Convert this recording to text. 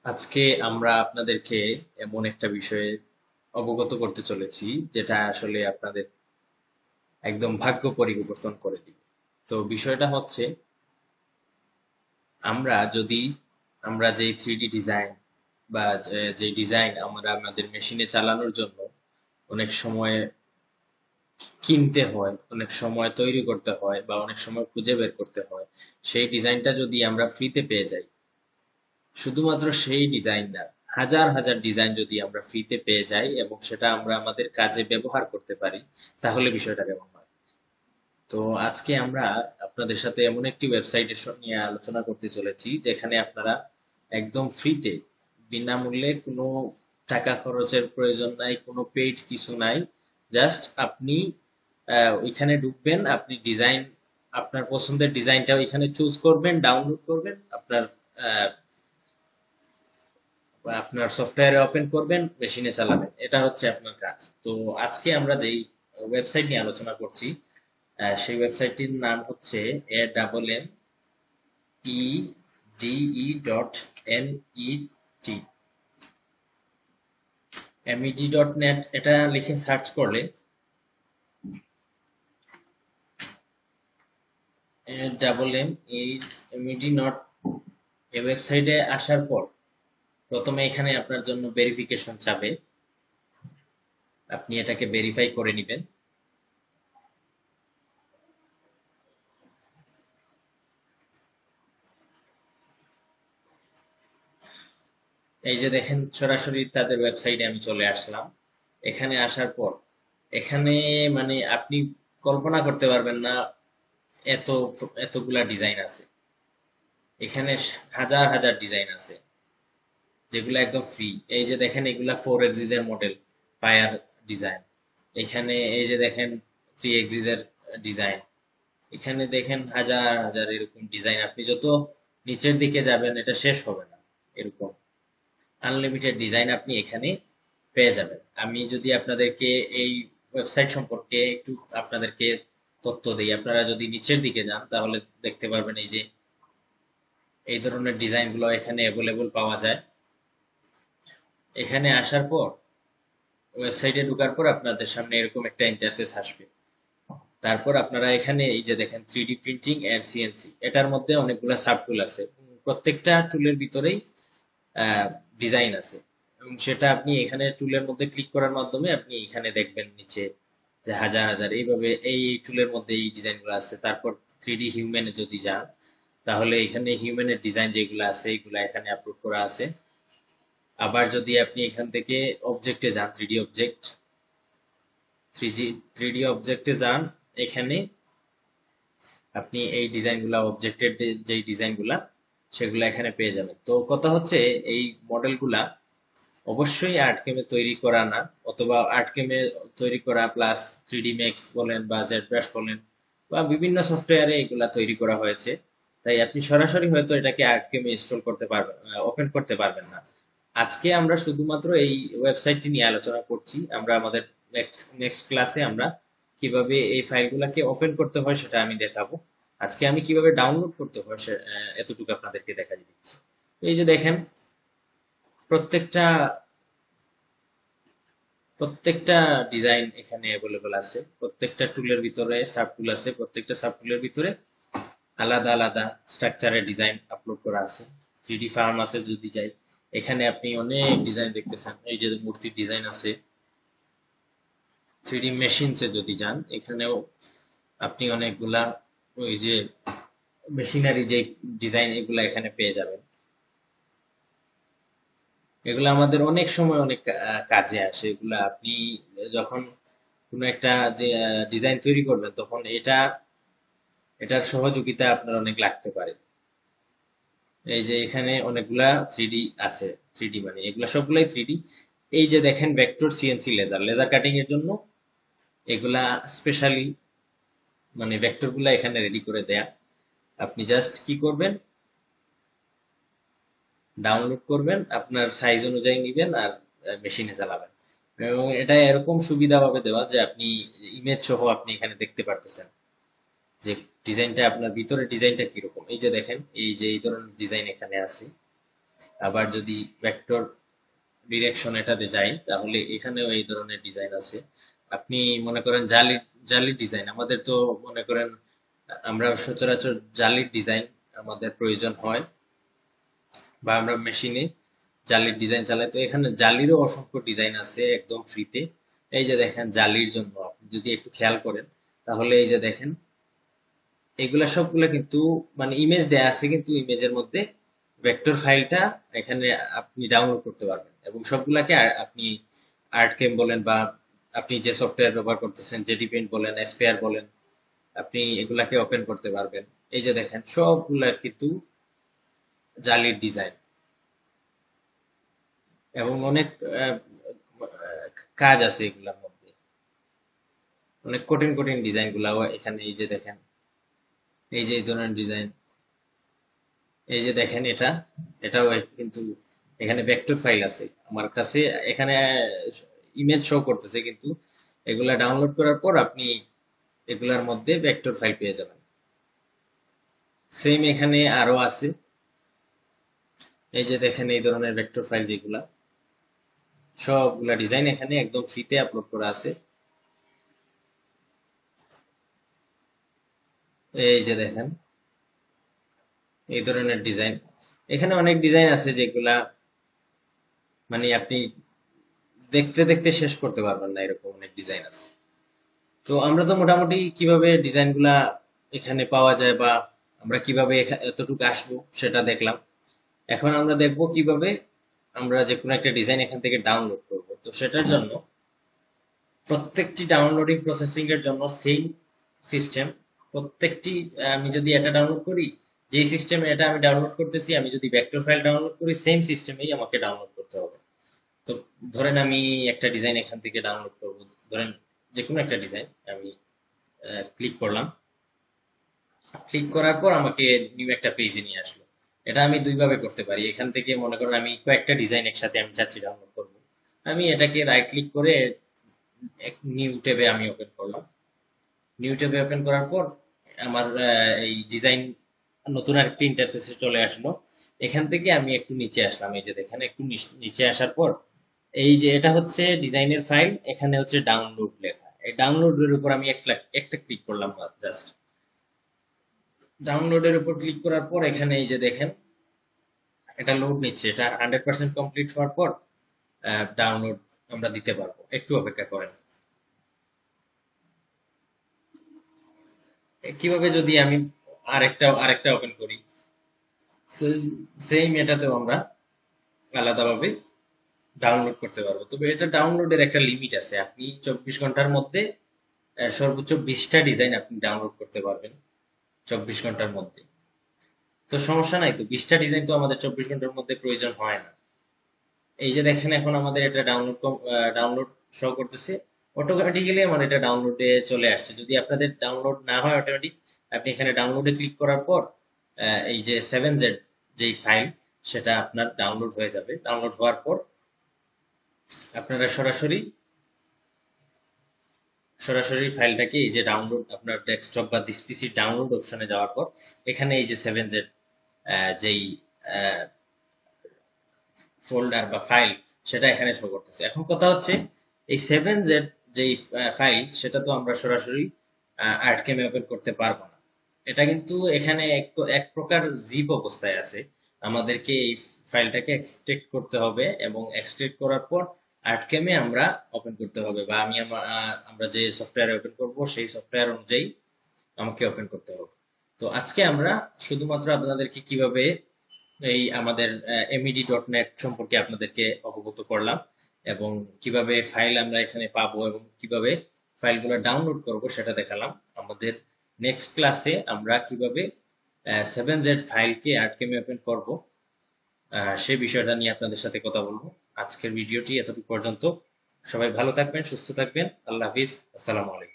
আজকে আমরা আপনাদেরকে এমন একটা বিষয়ে অবগত করতে চলেছি যেটা আসলে আপনাদের একদম ভাগ্য পরিবর্তন করে দিবে। তো বিষয়টা হচ্ছে আমরা যদি আমরা যেই 3D ডিজাইন বা যে ডিজাইন আমরা আমাদের মেশিনে চালানোর জন্য অনেক সময় কিনতে হয়, অনেক সময় তৈরি করতে হয় বা অনেক সময় খুঁজে বের করতে হয়, সেই ডিজাইনটা যদি আমরা ফ্রিতে পেয়ে যাই, শুধুমাত্র সেই ডিজাইন না, হাজার হাজার ডিজাইন যদি আমরা ফ্রিতে পেয়ে যাই এবং সেটা আমরা আমাদের কাজে ব্যবহার করতে পারি, তাহলে বিষয়টা কেমন হয়। তো আজকে আমরা আপনাদের সাথে এমন একটি ওয়েবসাইটের নিয়ে আলোচনা করতে চলেছি যেখানে আপনারা একদম ফ্রিতে, বিনামূল্যে, কোনো টাকা খরচের প্রয়োজন নাই, কোনো পেইড কিছু নাই, জাস্ট আপনি ওইখানে ঢুকবেন, আপনি ডিজাইন, আপনার পছন্দের ডিজাইনটা ওইখানে চুজ করবেন, ডাউনলোড করবেন, আপনার আপনার সফটওয়্যারে ওপেন করবেন, মেশিনে চালাবেন, এটা হচ্ছে আপনার কাজ। তো আজকে আমরা যেই ওয়েবসাইট নিয়ে আলোচনা করছি, সেই ওয়েবসাইটটির নাম হচ্ছে AMMEDE.NET। MED.net এটা লিখে সার্চ করলে MED নট, এই ওয়েবসাইটে আসার পর প্রথমে এখানে আপনার জন্য ভেরিফিকেশন চাবে, আপনি এটাকে ভেরিফাই করে নেবেন। এই যে দেখেন, সরাসরি তাদের ওয়েবসাইটে আমি চলে আসলাম। এখানে আসার পর এখানে মানে আপনি কল্পনা করতে পারবেন না, এত এতগুলা ডিজাইন আছে এখানে, হাজার হাজার ডিজাইন আছে যেগুলো একদম ফ্রি। এই যে দেখেন, এগুলা 4 এক্সিস এর মডেল, পায়ার ডিজাইন। এখানে এই যে দেখেন 3 এক্সিস এর ডিজাইন। এখানে দেখেন হাজার হাজার এরকম ডিজাইন, আপনি যত নিচের দিকে যাবেন এটা শেষ হবে না, এরকম আনলিমিটেড ডিজাইন আপনি এখানে পেয়ে যাবেন। আমি যদি আপনাদেরকে এই ওয়েবসাইট সম্পর্কে একটু আপনাদেরকে তথ্য দিই, আপনারা যদি নিচের দিকে যান তাহলে দেখতে পারবেন এই যে এই ধরনের ডিজাইন গুলো এখানে অ্যাভেলেবল পাওয়া যায়। এখানে আসার পর, ওয়েবসাইটে ঢোকার পর আপনাদের সামনে এরকম একটা ইন্টারফেস আসবে। তারপর আপনারা এখানে এই যে দেখেন 3D প্রিন্টিং এন্ড সিএনসি, এটার মধ্যে অনেকগুলো সাব টুল আছে। প্রত্যেকটা টুলের ভিতরেই ডিজাইন আছে এবং সেটা আপনি এখানে টুলের মধ্যে ক্লিক করার মাধ্যমে আপনি এখানে দেখবেন নিচে যে হাজার হাজার এইভাবে এই টুলের মধ্যে এই ডিজাইনগুলো আছে। তারপর 3D হিউম্যানে যদি যান, তাহলে এখানে হিউম্যানের ডিজাইন যেগুলো আছে এগুলো এখানে আপলোড করা আছে। আবার যদি আপনি এখান থেকে অবজেক্টে যান, 3D অবজেক্ট, 3D অবজেক্টে যান, এখানে আপনি এই ডিজাইনগুলা, অবজেক্টের যেই ডিজাইনগুলা, সেগুলো এখানে পেয়ে যাবেন। তো কথা হচ্ছে, এই মডেলগুলা অবশ্যই আর্টকেমে তৈরি করা না, অথবা আর্টকেমে তৈরি করা প্লাস 3D ম্যাক্স বলেন বা জেড ব্রাশ বলেন বা বিভিন্ন সফটওয়্যারে এগুলা তৈরি করা হয়েছে। তাই আপনি সরাসরি হয়তো এটাকে আর্টকেমে ইনস্টল করতে পারবেন, ওপেন করতে পারবেন না। আজকে আমরা শুধুমাত্র এই ওয়েবসাইটটি নিয়ে আলোচনা করছি। আমরা আমাদের নেক্সট ক্লাসে আমরা কিভাবে এই ফাইলগুলোকে ওপেন করতে হয় সেটা আমি দেখাবো। আজকে আমি কিভাবে ডাউনলোড করতে হয় এতটুকু আপনাদেরকে দেখা দিচ্ছি। এই যে দেখেন, প্রত্যেকটা প্রত্যেকটা ডিজাইন এখানে অ্যাভেলেবল আছে। প্রত্যেকটা টুলের ভিতরে সাব টুল আছে, প্রত্যেকটা সাব টুলের ভিতরে আলাদা আলাদা স্ট্রাকচারের ডিজাইন আপলোড করা আছে। 3D ফার্ম আছে যদি যাই, এখানে আপনি অনেক ডিজাইন দেখতেছেন। এই যে মূর্তির ডিজাইন আছে। 3D মেশিনসে যদি যান, এখানেও আপনি অনেকগুলা ওই যে মেশিনারি যে ডিজাইন, এগুলা এখানে পেয়ে যাবেন। এগুলো আমাদের অনেক সময় অনেক কাজে আসে। এগুলা আপনি যখন কোনো একটা যে ডিজাইন তৈরি করবেন, তখন এটার সহযোগিতা আপনার অনেক লাগতে পারে। এই যে এখানে অনেকগুলা 3D আছে। 3D মানে এগুলা সবগুলাই 3D। এই যে দেখেন vector CNC laser, laser cutting এর জন্য এগুলা স্পেশালি, মানে ভেক্টর গুলা এখানে রেডি করে দেয়া। আপনি জাস্ট কি করবেন, ডাউনলোড করবেন, আপনার সাইজ অনুযায়ী নিবেন আর মেশিনে চালাবেন। এবং এটা এরকম সুবিধা ভাবে দেওয়া যে আপনি ইমেজ সহ আপনি এখানে দেখতে পারতেছেন যে ডিজাইনটা, আপনার ভিতরে ডিজাইনটা কিরকম। এই যে দেখেন, এই যে এই ধরনের ডিজাইন এখানে আছে। আবার যদি ভেক্টর ডিরেকশন এটাতে যাই তাহলে এখানেও এই ধরনের ডিজাইন আছে। আপনি মনে করেন জালি জালি ডিজাইন, আমাদের তো মনে করেন আমরা সচরাচর জালির ডিজাইন আমাদের প্রয়োজন হয়, বা আমরা মেশিনে জালির ডিজাইন চালাই, তো এখানে জালিরও অসংখ্য ডিজাইন আছে একদম ফ্রিতে। এই যে দেখেন জালির জন্য আপনি যদি একটু খেয়াল করেন তাহলে এই যে দেখেন এগুলা সবগুলা কিন্তু মানে ইমেজ দেয়া আছে, কিন্তু ইমেজের মধ্যে ভেক্টর ফাইলটা এখানে আপনি ডাউনলোড করতে পারবেন, এবং সবগুলাকে আপনি আর্টকেম বলেন বা আপনি যে সফটওয়্যার ব্যবহার করতেছেন জেডি পেইন্ট বলেন এসপিআর বলেন, আপনি এগুলাকে ওপেন করতে পারবেন। এই যে দেখেন সবগুলার কিন্তু জালির ডিজাইন, এবং অনেক আহ, কাজ আছে এগুলার মধ্যে, অনেক কঠিন কঠিন ডিজাইন গুলাও এখানে। এই যে দেখেন এই যে এই ধরনের ডিজাইন, এই যে দেখেন এটাও কিন্তু এখানে ভেক্টর ফাইল আছে আমার কাছে, এখানে ইমেজ শো করতেছে, কিন্তু এগুলা ডাউনলোড করার পর আপনি এগুলার মধ্যে ভেক্টর ফাইল পেয়ে যাবেন। সেম এখানে আরো আছে, এই যে দেখেন এই ধরনের ভেক্টর ফাইল যেগুলা সবগুলা ডিজাইন এখানে একদম ফ্রিতে আপলোড করা আছে। এই যে দেখেন এই ধরনের ডিজাইন, এখানে অনেক ডিজাইন আছে যেগুলা মানে আপনি দেখতে দেখতে শেষ করতে পারবেন না, এরকম অনেক ডিজাইন আছে। তো আমরা তো মোটামুটি কিভাবে ডিজাইনগুলা এখানে পাওয়া যায় বা আমরা কিভাবে এতটুকু আসবো সেটা দেখলাম। এখন আমরা দেখব কিভাবে আমরা যে কোনো একটা ডিজাইন এখান থেকে ডাউনলোড করব। তো সেটার জন্য প্রত্যেকটি ডাউনলোডিং প্রসেসিং এর জন্য সেম সিস্টেম। প্রত্যেকটি আমি যদি এটা ডাউনলোড করি, যেই সিস্টেমে এটা আমি ডাউনলোড করতেছি, আমি যদি ভেক্টর ফাইল ডাউনলোড করি সেম সিস্টেমেই আমাকে ডাউনলোড করতে হবে। তো ধরেন আমি একটা ডিজাইন এখান থেকে ডাউনলোড করব, ধরেন যে কোনো একটা ডিজাইন আমি ক্লিক করলাম, ক্লিক করার পর আমাকে নিউ একটা পেজে নিয়ে আসলো। এটা আমি দুই ভাবে করতে পারি, এখান থেকে মনে করেন আমি কয়েকটা ডিজাইন একসাথে আমি চাচ্ছি ডাউনলোড করবো, আমি এটাকে রাইট ক্লিক করে নিউ ট্যাবে আমি ওপেন করলাম। নিউ ট্যাবে ওপেন করার পর আমার এই ডিজাইন নতুন আরেকটি ইন্টারফেসে চলে আসলো। এখান থেকে আমি একটু নিচে আসলাম, এই যে দেখেন একটু নিচে আসার পর এই যে এটা হচ্ছে ডিজাইনের ফাইল, এখানে হচ্ছে ডাউনলোড লেখা, এই ডাউনলোডের উপর আমি একটা ক্লিক করলাম জাস্ট। ডাউনলোডের উপর ক্লিক করার পর এখানে এই যে দেখেন এটা লোড নিচ্ছে, এটা 100% কমপ্লিট হওয়ার পর ডাউনলোড আমরা দিতে পারবো, একটু অপেক্ষা করেন। কিভাবে যদি আমি আরেকটা ওপেন করি, সেম এটাতেও আমরা আলাদাভাবে ডাউনলোড করতে পারবো, তবে এটা ডাউনলোডের একটা লিমিট আছে, আপনি 24 ঘন্টার মধ্যে সর্বোচ্চ 20টা ডিজাইন আপনি ডাউনলোড করতে পারবেন 24 ঘন্টার মধ্যে। তো সমস্যা নাই, তো 20টা ডিজাইন তো আমাদের 24 ঘন্টার মধ্যে প্রয়োজন হয় না। এই যে দেখেন এখন আমাদের এটা ডাউনলোড শো করতেছে, অটোমেটিক্যালি আমার এটা ডাউনলোডে চলে আসছে। যদি আপনাদের ডাউনলোড না হয় অটোমেটিক, আপনি এখানে ডাউনলোডে ক্লিক করার পর এই যে 7Z যেই ফাইল সেটা আপনার ডাউনলোড হয়ে যাবে। ডাউনলোড হওয়ার পর আপনারা সরাসরি সরাসরি ফাইলটাকে এই যে ডাউনলোড আপনার ডেস্কটপ বা দিস পিসি ডাউনলোড অপশনে যাওয়ার পর এখানে এই যে 7Z যেই ফোল্ডার বা ফাইল সেটা এখানে শো করতেছে। এখন কথা হচ্ছে এই 7Z যেই ফাইল সেটা তো আমরা সরাসরি আর্টকেমে ওপেন করতে পারবো না, এটা কিন্তু এখানে এক প্রকার জিপ অবস্থায় আছে। আমাদেরকে এই ফাইলটাকে এক্সট্রাক্ট করতে হবে, এবং এক্সট্রাক্ট করার পর আর্টকেমে আমরা ওপেন করতে হবে, বা আমরা যে সফটওয়্যারে ওপেন করব সেই সফটওয়্যার অনুযায়ী আমাকে ওপেন করতে হবে। তো আজকে আমরা শুধুমাত্র আপনাদেরকে কিভাবে এই আমাদের med.net সম্পর্কে আপনাদেরকে অবগত করলাম, এবং কিভাবে ফাইল আমরা এখানে পাবো এবং কিভাবে ফাইলগুলো ডাউনলোড করব সেটা দেখালাম। আমাদের নেক্সট ক্লাসে আমরা কিভাবে 7Z ফাইলকে আর্টকেমে ওপেন করব সেই বিষয়টা নিয়ে আপনাদের সাথে কথা বলবো। আজকের ভিডিওটি এতটুকু পর্যন্ত। সবাই ভালো থাকবেন, সুস্থ থাকবেন। আল্লাহ হাফিজ, আসসালামু আলাইকুম।